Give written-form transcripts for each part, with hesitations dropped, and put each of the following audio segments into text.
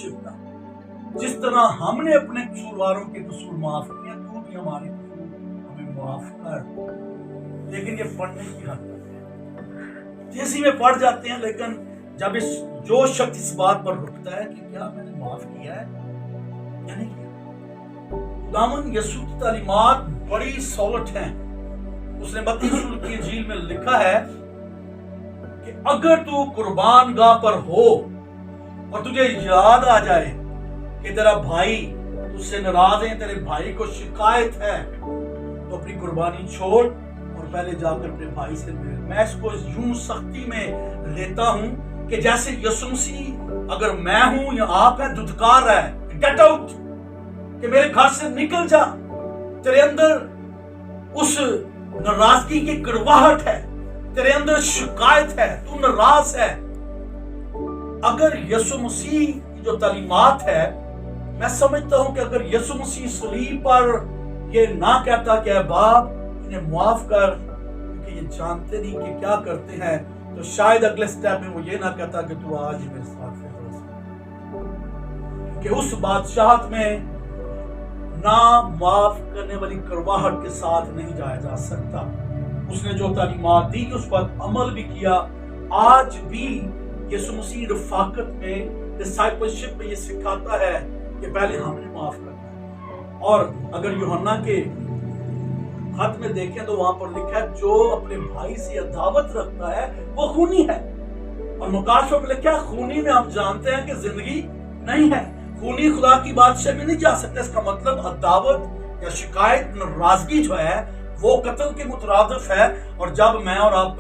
Worship का। जिस तरह हमने अपने कसूरवारों के कसूर माफ किए, तू भी हमारे कसूर हमें माफ कर। लेकिन ये पढ़ने की हद है, जैसे में पढ़ जाते हैं, लेकिन जब जो शख्स इस बात पर रुकता है कि क्या मैंने माफ किया है या नहीं किया। खुदावंद यीशु की तालीमात बड़ी सॉलिड हैं। उसने मत्ती रसूल की इंजील में लिखा है कि अगर तू कुर्बान गाह पर हो और तुझे याद आ जाए कि तेरा भाई तुझसे नाराज है, तेरे भाई को शिकायत है, तो अपनी कुर्बानी छोड़ और पहले जाकर अपने भाई से मिल। मैं इसको यूं सख्ती में लेता हूं कि जैसे यीशु मसीह अगर मैं हूं या आप हैं, धुतकार रहा है, गेट आउट, कि मेरे घर से निकल जा। तेरे अंदर उस नाराजगी की कड़वाहट है, तेरे अंदर शिकायत है, तू नाराज है। अगर यीशु मसीह की जो तालीमात है, मैं समझता हूं कि अगर यीशु मसीह सलीब पर ये ना कहता कि बाप इन्हें माफ कर क्योंकि ये जानते नहीं कि क्या करते हैं, तो शायद अगले स्टेप में वो ये ना कहता कि तू आज ही मेरे साथ कि उस बादशाहत में ना माफ करने वाली करवाहट के साथ नहीं जाया जा सकता। उसने जो तालीमात दी उस पर अमल भी किया। आज भी यीशु मसीह रफाकत में, डिसाइपलशिप में ये सिखाता है कि पहले हमने माफ करना है। और अगर यूहन्ना के खत में देखें तो वहां पर लिखा है जो अपने भाई से अदावत रखता है वो खूनी है। और मुकाशों में लिखा है खूनी में हम जानते हैं कि जिंदगी नहीं है। खूनी खुदा की बादशाह में नहीं जा सकता। इसका मतलब अदावत या शिकायत, नाराजगी जो है वो कत्ल के मुतरादिफ है। और जब मैं और आप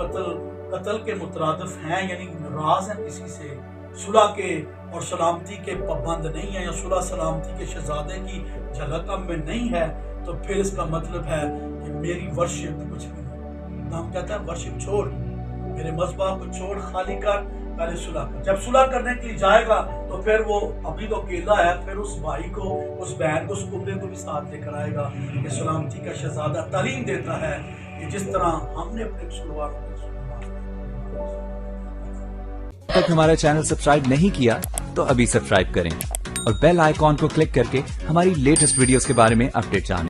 कत्ल के मुतरादिफ हैं, यानी नाराज हैं किसी से, सुलह के और सलामती के पाबंद नहीं है, या सुलह सलामती के शहजादे की झलक हम में नहीं है, तो फिर इसका मतलब है कि मेरी वर्शिप कुछ भी नहीं। नाम कहता है वर्शिप छोड़, मेरे मज़हबा को छोड़, खाली कर, पहले सुलह कर। जब सुलह करने के लिए जाएगा तो फिर वो अभी तो अकेला है, फिर उस भाई को, उस बहन को, उस कुमरे को भी साथ लेकर आएगा। ये सलामती का शहजादा तालीम देता है कि जिस तरह हमने अपने कसूरवारों को तक हमारा चैनल सब्सक्राइब नहीं किया तो अभी सब्सक्राइब करें और बेल आइकॉन को क्लिक करके हमारी लेटेस्ट वीडियोस के बारे में अपडेट जानें।